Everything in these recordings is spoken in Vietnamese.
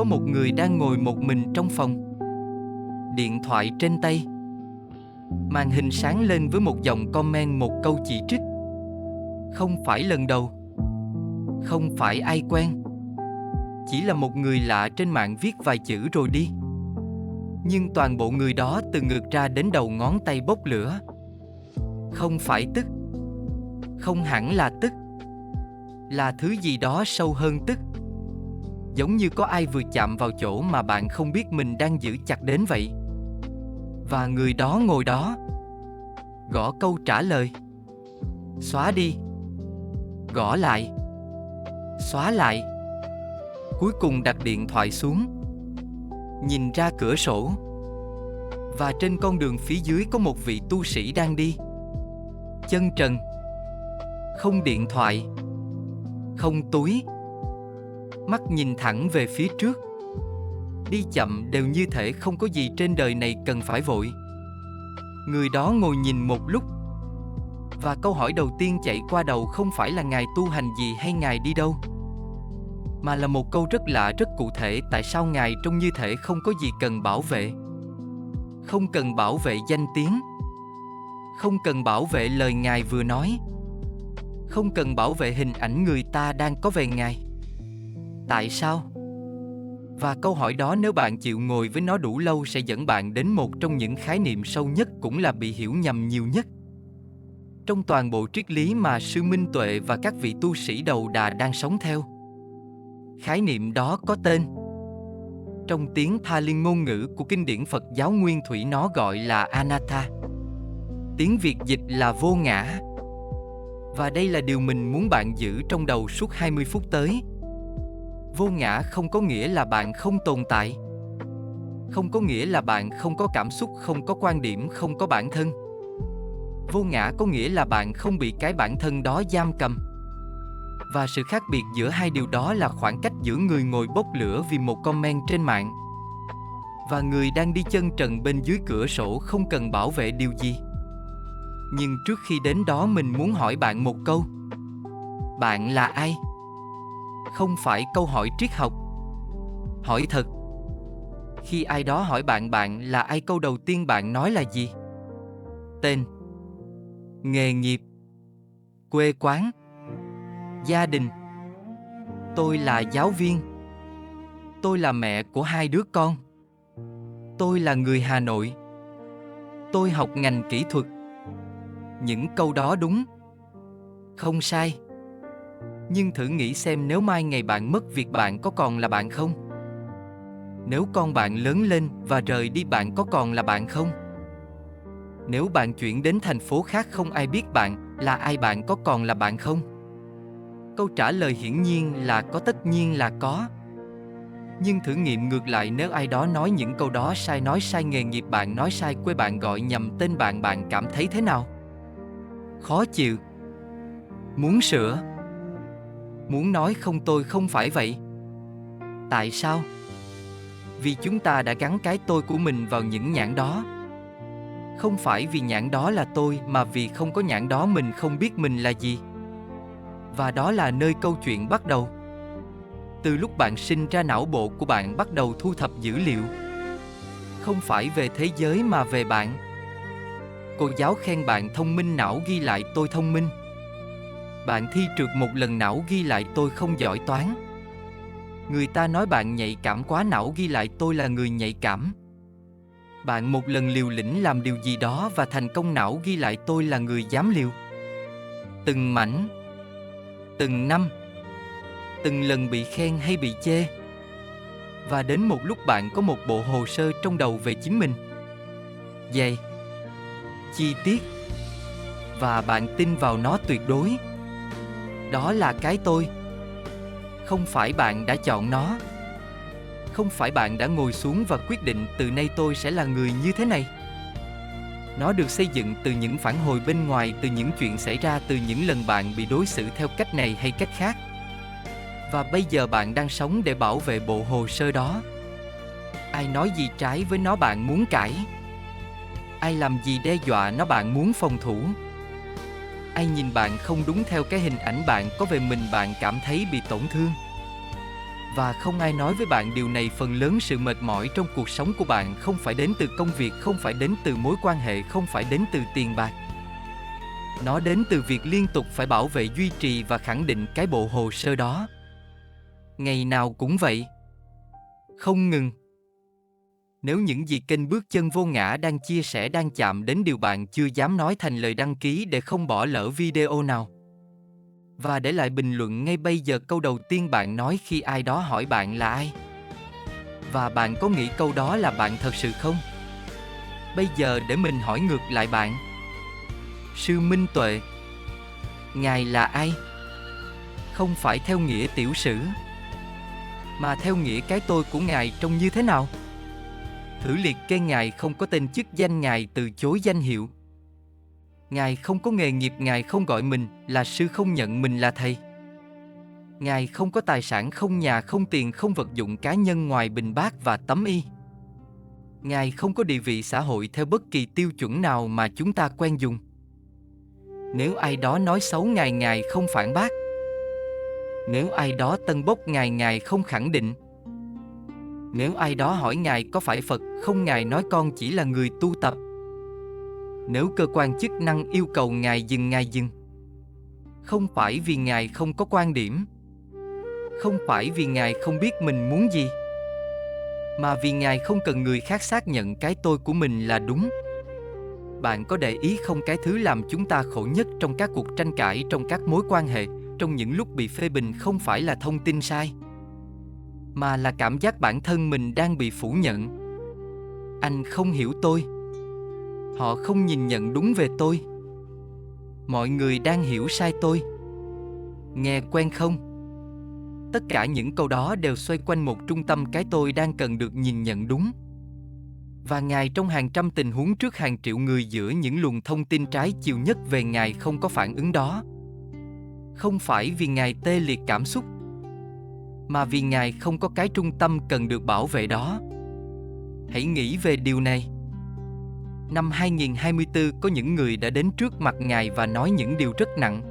Có một người đang ngồi một mình trong phòng, điện thoại trên tay. Màn hình sáng lên với một dòng comment, một câu chỉ trích. Không phải lần đầu, không phải ai quen, chỉ là một người lạ trên mạng viết vài chữ rồi đi. Nhưng toàn bộ người đó từ ngực ra đến đầu ngón tay bốc lửa. Không phải tức, không hẳn là tức, là thứ gì đó sâu hơn tức. Giống như có ai vừa chạm vào chỗ mà bạn không biết mình đang giữ chặt đến vậy. Và người đó ngồi đó, gõ câu trả lời. Xóa đi, gõ lại, xóa lại. Cuối cùng đặt điện thoại xuống, nhìn ra cửa sổ. Và trên con đường phía dưới có một vị tu sĩ đang đi, chân trần, không điện thoại, không túi, mắt nhìn thẳng về phía trước. Đi chậm đều như thể không có gì trên đời này cần phải vội. Người đó ngồi nhìn một lúc. Và câu hỏi đầu tiên chạy qua đầu không phải là ngài tu hành gì hay ngài đi đâu, mà là một câu rất lạ, rất cụ thể. Tại sao ngài trông như thể không có gì cần bảo vệ? Không cần bảo vệ danh tiếng, không cần bảo vệ lời ngài vừa nói, không cần bảo vệ hình ảnh người ta đang có về ngài. Tại sao? Và câu hỏi đó nếu bạn chịu ngồi với nó đủ lâu sẽ dẫn bạn đến một trong những khái niệm sâu nhất, cũng là bị hiểu nhầm nhiều nhất trong toàn bộ triết lý mà sư Minh Tuệ và các vị tu sĩ đầu đà đang sống theo. Khái niệm đó có tên. Trong tiếng Pali ngôn ngữ của kinh điển Phật giáo Nguyên Thủy nó gọi là Anatta. Tiếng Việt dịch là vô ngã. Và đây là điều mình muốn bạn giữ trong đầu suốt 20 phút tới. Vô ngã không có nghĩa là bạn không tồn tại. Không có nghĩa là bạn không có cảm xúc, không có quan điểm, không có bản thân. Vô ngã có nghĩa là bạn không bị cái bản thân đó giam cầm. Và sự khác biệt giữa hai điều đó là khoảng cách giữa người ngồi bốc lửa vì một comment trên mạng và người đang đi chân trần bên dưới cửa sổ không cần bảo vệ điều gì. Nhưng trước khi đến đó mình muốn hỏi bạn một câu. Bạn là ai? Không phải câu hỏi triết học. Hỏi thật. Khi ai đó hỏi bạn bạn là ai, câu đầu tiên bạn nói là gì? Tên, nghề nghiệp, quê quán, gia đình. Tôi là giáo viên. Tôi là mẹ của 2 đứa con. Tôi là người Hà Nội. Tôi học ngành kỹ thuật. Những câu đó đúng, không sai. Nhưng thử nghĩ xem nếu mai ngày bạn mất việc, bạn có còn là bạn không? Nếu con bạn lớn lên và rời đi, bạn có còn là bạn không? Nếu bạn chuyển đến thành phố khác không ai biết bạn là ai, bạn có còn là bạn không? Câu trả lời hiển nhiên là có, tất nhiên là có. Nhưng thử nghiệm ngược lại, nếu ai đó nói những câu đó sai, nói sai nghề nghiệp bạn, nói sai quê bạn, gọi nhầm tên bạn, bạn cảm thấy thế nào? Khó chịu. Muốn sửa. Muốn nói không, tôi không phải vậy. Tại sao? Vì chúng ta đã gắn cái tôi của mình vào những nhãn đó. Không phải vì nhãn đó là tôi, mà vì không có nhãn đó mình không biết mình là gì. Và đó là nơi câu chuyện bắt đầu. Từ lúc bạn sinh ra, não bộ của bạn bắt đầu thu thập dữ liệu. Không phải về thế giới mà về bạn. Cô giáo khen bạn thông minh, não ghi lại tôi thông minh. Bạn thi trượt một lần, não ghi lại tôi không giỏi toán. Người ta nói bạn nhạy cảm quá, não ghi lại tôi là người nhạy cảm. Bạn một lần liều lĩnh làm điều gì đó và thành công, não ghi lại tôi là người dám liều. Từng mảnh, từng năm, từng lần bị khen hay bị chê. Và đến một lúc bạn có một bộ hồ sơ trong đầu về chính mình, dày, chi tiết, và bạn tin vào nó tuyệt đối. Đó là cái tôi. Không phải bạn đã chọn nó. Không phải bạn đã ngồi xuống và quyết định từ nay tôi sẽ là người như thế này. Nó được xây dựng từ những phản hồi bên ngoài, từ những chuyện xảy ra, từ những lần bạn bị đối xử theo cách này hay cách khác. Và bây giờ bạn đang sống để bảo vệ bộ hồ sơ đó. Ai nói gì trái với nó bạn muốn cãi. Ai làm gì đe dọa nó bạn muốn phòng thủ. Ai nhìn bạn không đúng theo cái hình ảnh bạn có về mình, bạn cảm thấy bị tổn thương. Và không ai nói với bạn điều này. Phần lớn sự mệt mỏi trong cuộc sống của bạn không phải đến từ công việc, không phải đến từ mối quan hệ, không phải đến từ tiền bạc. Nó đến từ việc liên tục phải bảo vệ, duy trì và khẳng định cái bộ hồ sơ đó. Ngày nào cũng vậy. Không ngừng. Nếu những gì kênh Bước Chân Vô Ngã đang chia sẻ đang chạm đến điều bạn chưa dám nói thành lời, đăng ký để không bỏ lỡ video nào. Và để lại bình luận ngay bây giờ câu đầu tiên bạn nói khi ai đó hỏi bạn là ai. Và bạn có nghĩ câu đó là bạn thật sự không? Bây giờ để mình hỏi ngược lại bạn. Sư Minh Tuệ, Ngài là ai? Không phải theo nghĩa tiểu sử, mà theo nghĩa cái tôi của Ngài trông như thế nào? Thử liệt kê. Ngài không có tên chức danh, Ngài từ chối danh hiệu. Ngài không có nghề nghiệp, Ngài không gọi mình là sư, không nhận mình là thầy. Ngài không có tài sản, không nhà, không tiền, không vật dụng cá nhân ngoài bình bát và tấm y. Ngài không có địa vị xã hội theo bất kỳ tiêu chuẩn nào mà chúng ta quen dùng. Nếu ai đó nói xấu Ngài, Ngài không phản bác. Nếu ai đó tân bốc Ngài, Ngài không khẳng định. Nếu ai đó hỏi Ngài có phải Phật không, Ngài nói con chỉ là người tu tập. Nếu cơ quan chức năng yêu cầu Ngài dừng, Ngài dừng. Không phải vì Ngài không có quan điểm, không phải vì Ngài không biết mình muốn gì, mà vì Ngài không cần người khác xác nhận cái tôi của mình là đúng. Bạn có để ý không, cái thứ làm chúng ta khổ nhất trong các cuộc tranh cãi, trong các mối quan hệ, trong những lúc bị phê bình không phải là thông tin sai, mà là cảm giác bản thân mình đang bị phủ nhận. Anh không hiểu tôi. Họ không nhìn nhận đúng về tôi. Mọi người đang hiểu sai tôi. Nghe quen không? Tất cả những câu đó đều xoay quanh một trung tâm, cái tôi đang cần được nhìn nhận đúng. Và Ngài trong hàng trăm tình huống trước hàng triệu người giữa những luồng thông tin trái chiều nhất về Ngài không có phản ứng đó. Không phải vì Ngài tê liệt cảm xúc, mà vì Ngài không có cái trung tâm cần được bảo vệ đó. Hãy nghĩ về điều này. Năm 2024 có những người đã đến trước mặt Ngài và nói những điều rất nặng.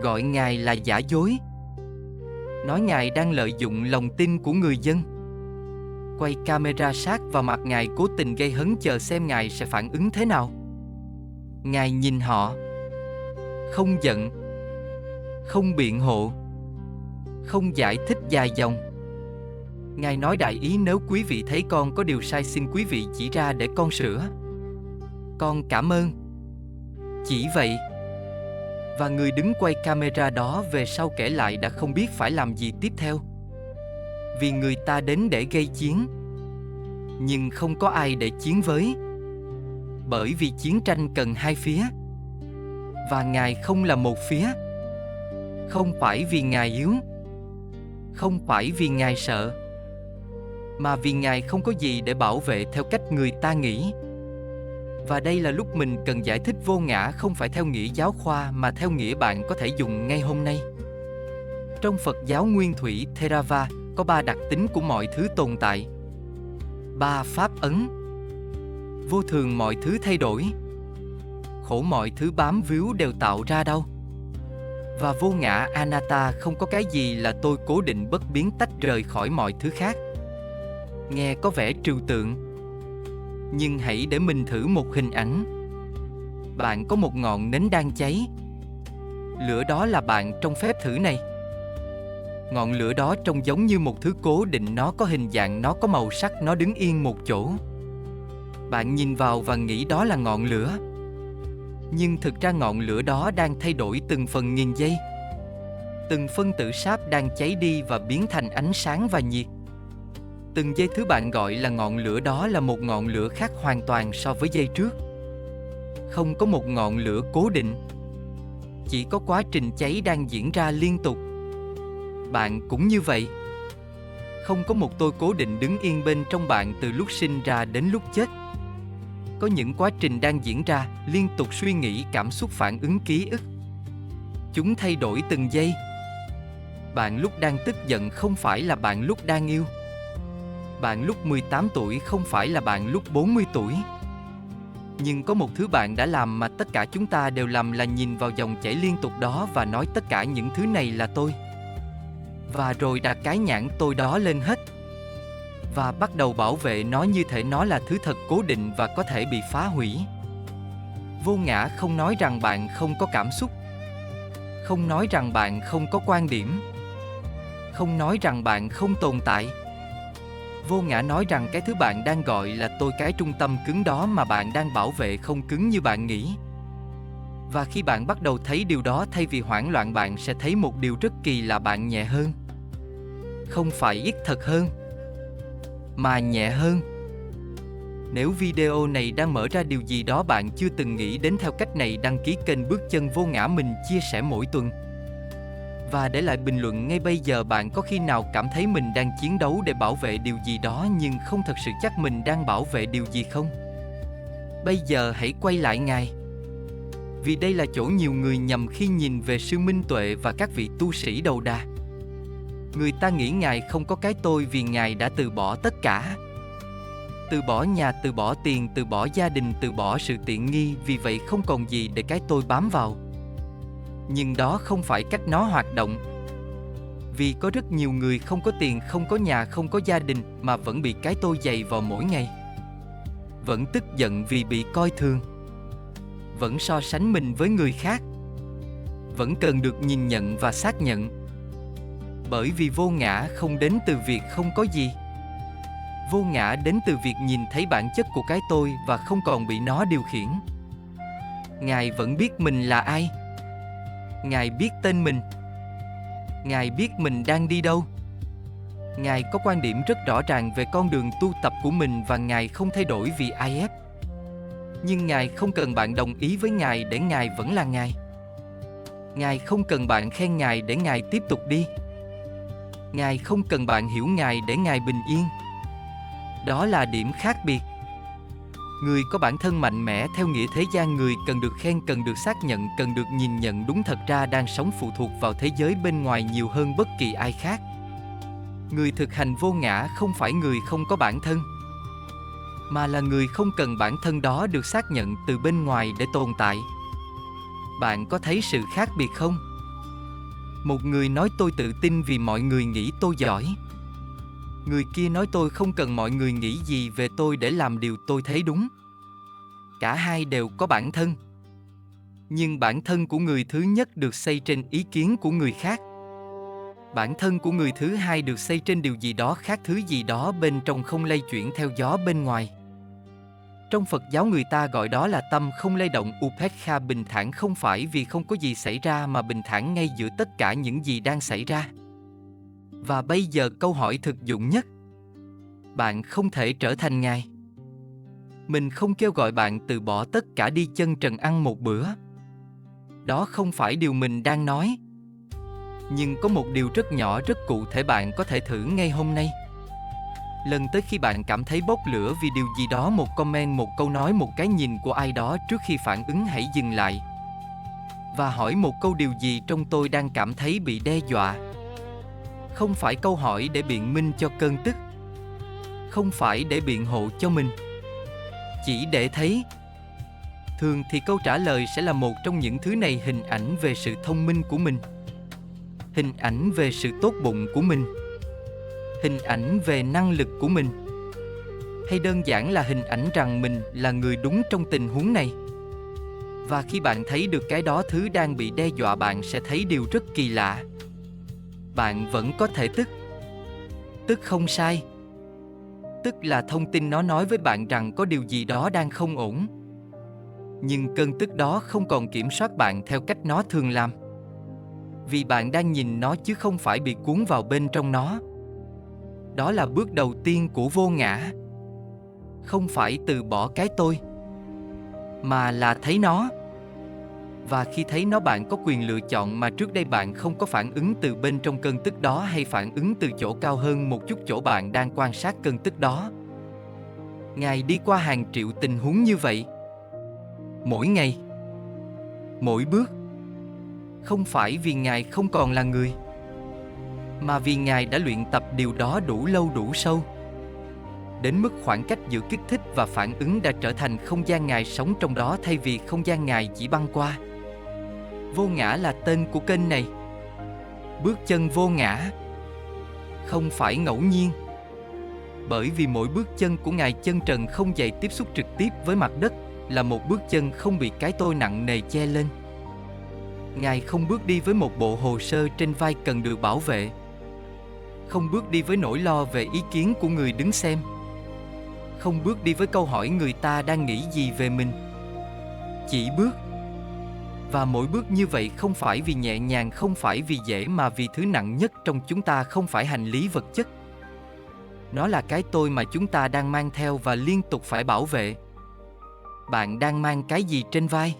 Gọi Ngài là giả dối. Nói Ngài đang lợi dụng lòng tin của người dân. Quay camera sát vào mặt Ngài, cố tình gây hấn, chờ xem Ngài sẽ phản ứng thế nào. Ngài nhìn họ, không giận, không biện hộ, không giải thích dài dòng. Ngài nói đại ý: nếu quý vị thấy con có điều sai, xin quý vị chỉ ra để con sửa. Con cảm ơn. Chỉ vậy. Và người đứng quay camera đó về sau kể lại đã không biết phải làm gì tiếp theo. Vì người ta đến để gây chiến, nhưng không có ai để chiến với. Bởi vì chiến tranh cần hai phía, và Ngài không là một phía. Không phải vì Ngài yếu, không phải vì Ngài sợ, mà vì Ngài không có gì để bảo vệ theo cách người ta nghĩ. Và đây là lúc mình cần giải thích vô ngã không phải theo nghĩa giáo khoa, mà theo nghĩa bạn có thể dùng ngay hôm nay. Trong Phật giáo Nguyên Thủy Theravada có 3 đặc tính của mọi thứ tồn tại. 3 pháp ấn. Vô thường mọi thứ thay đổi, khổ mọi thứ bám víu đều tạo ra đau, và vô ngã anatta, không có cái gì là tôi cố định bất biến tách rời khỏi mọi thứ khác. Nghe có vẻ trừu tượng, nhưng hãy để mình thử một hình ảnh. Bạn có một ngọn nến đang cháy. Lửa đó là bạn trong phép thử này. Ngọn lửa đó trông giống như một thứ cố định, nó có hình dạng, nó có màu sắc, nó đứng yên một chỗ. Bạn nhìn vào và nghĩ đó là ngọn lửa. Nhưng thực ra ngọn lửa đó đang thay đổi từng phần nghìn giây. Từng phân tử sáp đang cháy đi và biến thành ánh sáng và nhiệt. Từng giây thứ bạn gọi là ngọn lửa đó là một ngọn lửa khác hoàn toàn so với giây trước. Không có một ngọn lửa cố định, chỉ có quá trình cháy đang diễn ra liên tục. Bạn cũng như vậy. Không có một tôi cố định đứng yên bên trong bạn từ lúc sinh ra đến lúc chết. Có những quá trình đang diễn ra, liên tục suy nghĩ, cảm xúc, phản ứng, ký ức. Chúng thay đổi từng giây. Bạn lúc đang tức giận không phải là bạn lúc đang yêu. Bạn lúc 18 tuổi không phải là bạn lúc 40 tuổi. Nhưng có một thứ bạn đã làm mà tất cả chúng ta đều làm, là nhìn vào dòng chảy liên tục đó và nói tất cả những thứ này là tôi. và rồi đặt cái nhãn tôi đó lên hết. Và bắt đầu bảo vệ nó như thể nó là thứ thật cố định và có thể bị phá hủy. Vô ngã không nói rằng bạn không có cảm xúc. Không nói rằng bạn không có quan điểm. Không nói rằng bạn không tồn tại. Vô ngã nói rằng cái thứ bạn đang gọi là tôi, cái trung tâm cứng đó mà bạn đang bảo vệ không cứng như bạn nghĩ. Và khi bạn bắt đầu thấy điều đó, thay vì hoảng loạn, bạn sẽ thấy một điều rất kỳ lạ: bạn nhẹ hơn. Không phải ít thật hơn, mà nhẹ hơn. Nếu video này đang mở ra điều gì đó bạn chưa từng nghĩ đến theo cách này, đăng ký kênh Bước Chân Vô Ngã mình chia sẻ mỗi tuần. Và để lại bình luận ngay bây giờ. Bạn có khi nào cảm thấy mình đang chiến đấu để bảo vệ điều gì đó nhưng không thật sự chắc mình đang bảo vệ điều gì không? Bây giờ hãy quay lại Ngài. Vì đây là chỗ nhiều người nhầm khi nhìn về sư Minh Tuệ và các vị tu sĩ đầu đà. Người ta nghĩ Ngài không có cái tôi vì Ngài đã từ bỏ tất cả. Từ bỏ nhà, từ bỏ tiền, từ bỏ gia đình, từ bỏ sự tiện nghi, vì vậy không còn gì để cái tôi bám vào. Nhưng đó không phải cách nó hoạt động. Vì có rất nhiều người không có tiền, không có nhà, không có gia đình mà vẫn bị cái tôi giày vào mỗi ngày. Vẫn tức giận vì bị coi thường. Vẫn so sánh mình với người khác. Vẫn cần được nhìn nhận và xác nhận. Bởi vì vô ngã không đến từ việc không có gì. Vô ngã đến từ việc nhìn thấy bản chất của cái tôi và không còn bị nó điều khiển. Ngài vẫn biết mình là ai. Ngài biết tên mình. Ngài biết mình đang đi đâu. Ngài có quan điểm rất rõ ràng về con đường tu tập của mình và Ngài không thay đổi vì ai ép. Nhưng Ngài không cần bạn đồng ý với Ngài để Ngài vẫn là Ngài. Ngài không cần bạn khen Ngài để Ngài tiếp tục đi. Ngài không cần bạn hiểu Ngài để Ngài bình yên. Đó là điểm khác biệt. Người có bản thân mạnh mẽ theo nghĩa thế gian, người cần được khen, cần được xác nhận, cần được nhìn nhận đúng, thật ra đang sống phụ thuộc vào thế giới bên ngoài nhiều hơn bất kỳ ai khác. Người thực hành vô ngã không phải người không có bản thân, mà là người không cần bản thân đó được xác nhận từ bên ngoài để tồn tại. Bạn có thấy sự khác biệt không? Một người nói tôi tự tin vì mọi người nghĩ tôi giỏi. Người kia nói tôi không cần mọi người nghĩ gì về tôi để làm điều tôi thấy đúng. Cả hai đều có bản thân. Nhưng bản thân của người thứ nhất được xây trên ý kiến của người khác. Bản thân của người thứ hai được xây trên điều gì đó khác, thứ gì đó bên trong không lay chuyển theo gió bên ngoài. Trong Phật giáo người ta gọi đó là tâm không lay động, Upekkha, bình thản, không phải vì không có gì xảy ra mà bình thản ngay giữa tất cả những gì đang xảy ra. Và bây giờ câu hỏi thực dụng nhất. Bạn không thể trở thành Ngài. Mình không kêu gọi bạn từ bỏ tất cả đi chân trần ăn một bữa. Đó không phải điều mình đang nói. Nhưng có một điều rất nhỏ, rất cụ thể bạn có thể thử ngay hôm nay. Lần tới khi bạn cảm thấy bốc lửa vì điều gì đó, một comment, một câu nói, một cái nhìn của ai đó, trước khi phản ứng hãy dừng lại và hỏi một câu: điều gì trong tôi đang cảm thấy bị đe dọa? Không phải câu hỏi để biện minh cho cơn tức. Không phải để biện hộ cho mình. Chỉ để thấy. Thường thì câu trả lời sẽ là một trong những thứ này: hình ảnh về sự thông minh của mình, hình ảnh về sự tốt bụng của mình, hình ảnh về năng lực của mình, hay đơn giản là hình ảnh rằng mình là người đúng trong tình huống này. Và khi bạn thấy được cái đó, thứ đang bị đe dọa, bạn sẽ thấy điều rất kỳ lạ. Bạn vẫn có thể tức. Tức không sai. Tức là thông tin nó nói với bạn rằng có điều gì đó đang không ổn. Nhưng cơn tức đó không còn kiểm soát bạn theo cách nó thường làm. Vì bạn đang nhìn nó chứ không phải bị cuốn vào bên trong nó. Đó là bước đầu tiên của vô ngã. Không phải từ bỏ cái tôi, mà là thấy nó. Và khi thấy nó, bạn có quyền lựa chọn mà trước đây bạn không có phản ứng từ bên trong cơn tức đó, hay phản ứng từ chỗ cao hơn một chút, chỗ bạn đang quan sát cơn tức đó. Ngài đi qua hàng triệu tình huống như vậy. Mỗi ngày, mỗi bước. Không phải vì Ngài không còn là người, mà vì Ngài đã luyện tập điều đó đủ lâu đủ sâu, đến mức khoảng cách giữa kích thích và phản ứng đã trở thành không gian Ngài sống trong đó thay vì không gian Ngài chỉ băng qua. Vô ngã là tên của kênh này. Bước chân vô ngã. Không phải ngẫu nhiên. Bởi vì mỗi bước chân của Ngài chân trần không giày tiếp xúc trực tiếp với mặt đất, là một bước chân không bị cái tôi nặng nề che lên. Ngài không bước đi với một bộ hồ sơ trên vai cần được bảo vệ. Không bước đi với nỗi lo về ý kiến của người đứng xem. Không bước đi với câu hỏi người ta đang nghĩ gì về mình. Chỉ bước. Và mỗi bước như vậy không phải vì nhẹ nhàng, không phải vì dễ, mà vì thứ nặng nhất trong chúng ta không phải hành lý vật chất. Nó là cái tôi mà chúng ta đang mang theo và liên tục phải bảo vệ. Bạn đang mang cái gì trên vai?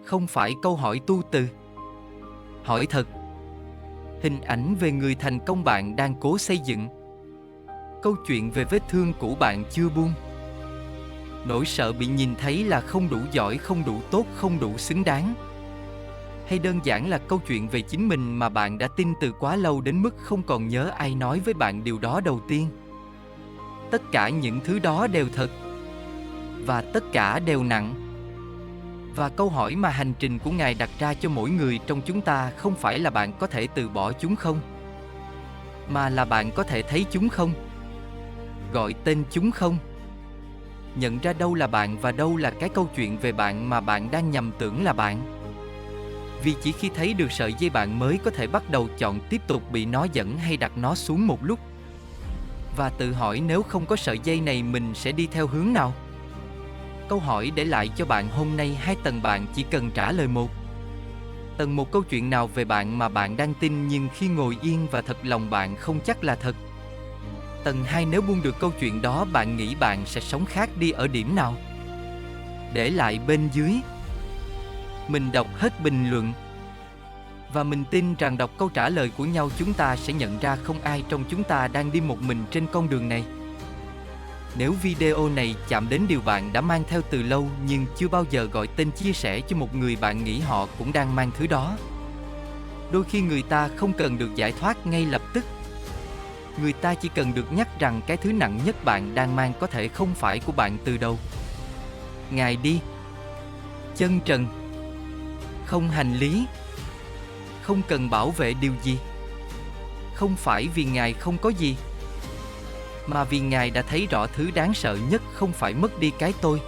Không phải câu hỏi tu từ. Hỏi thật. Hình ảnh về người thành công bạn đang cố xây dựng. Câu chuyện về vết thương cũ bạn chưa buông. Nỗi sợ bị nhìn thấy là không đủ giỏi, không đủ tốt, không đủ xứng đáng. Hay đơn giản là câu chuyện về chính mình mà bạn đã tin từ quá lâu đến mức không còn nhớ ai nói với bạn điều đó đầu tiên. Tất cả những thứ đó đều thật. Và tất cả đều nặng. Và câu hỏi mà hành trình của Ngài đặt ra cho mỗi người trong chúng ta không phải là bạn có thể từ bỏ chúng không, mà là bạn có thể thấy chúng không, gọi tên chúng không, nhận ra đâu là bạn và đâu là cái câu chuyện về bạn mà bạn đang nhầm tưởng là bạn. Vì chỉ khi thấy được sợi dây bạn mới có thể bắt đầu chọn tiếp tục bị nó dẫn hay đặt nó xuống một lúc. Và tự hỏi nếu không có sợi dây này mình sẽ đi theo hướng nào? Câu hỏi để lại cho bạn hôm nay 2 tầng, bạn chỉ cần trả lời một. Tầng một, câu chuyện nào về bạn mà bạn đang tin nhưng khi ngồi yên và thật lòng bạn không chắc là thật. Tầng 2, nếu buông được câu chuyện đó bạn nghĩ bạn sẽ sống khác đi ở điểm nào? Để lại bên dưới. Mình đọc hết bình luận. Và mình tin rằng đọc câu trả lời của nhau chúng ta sẽ nhận ra không ai trong chúng ta đang đi một mình trên con đường này. Nếu video này chạm đến điều bạn đã mang theo từ lâu nhưng chưa bao giờ gọi tên chia sẻ cho một người bạn nghĩ họ cũng đang mang thứ đó. Đôi khi người ta không cần được giải thoát ngay lập tức. Người ta chỉ cần được nhắc rằng cái thứ nặng nhất bạn đang mang có thể không phải của bạn từ đầu. Ngài đi. Chân trần. Không hành lý. Không cần bảo vệ điều gì. Không phải vì Ngài không có gì, mà vì Ngài đã thấy rõ thứ đáng sợ nhất không phải mất đi cái tôi.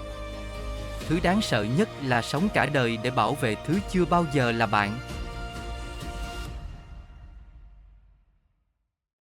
Thứ đáng sợ nhất là sống cả đời để bảo vệ thứ chưa bao giờ là bạn.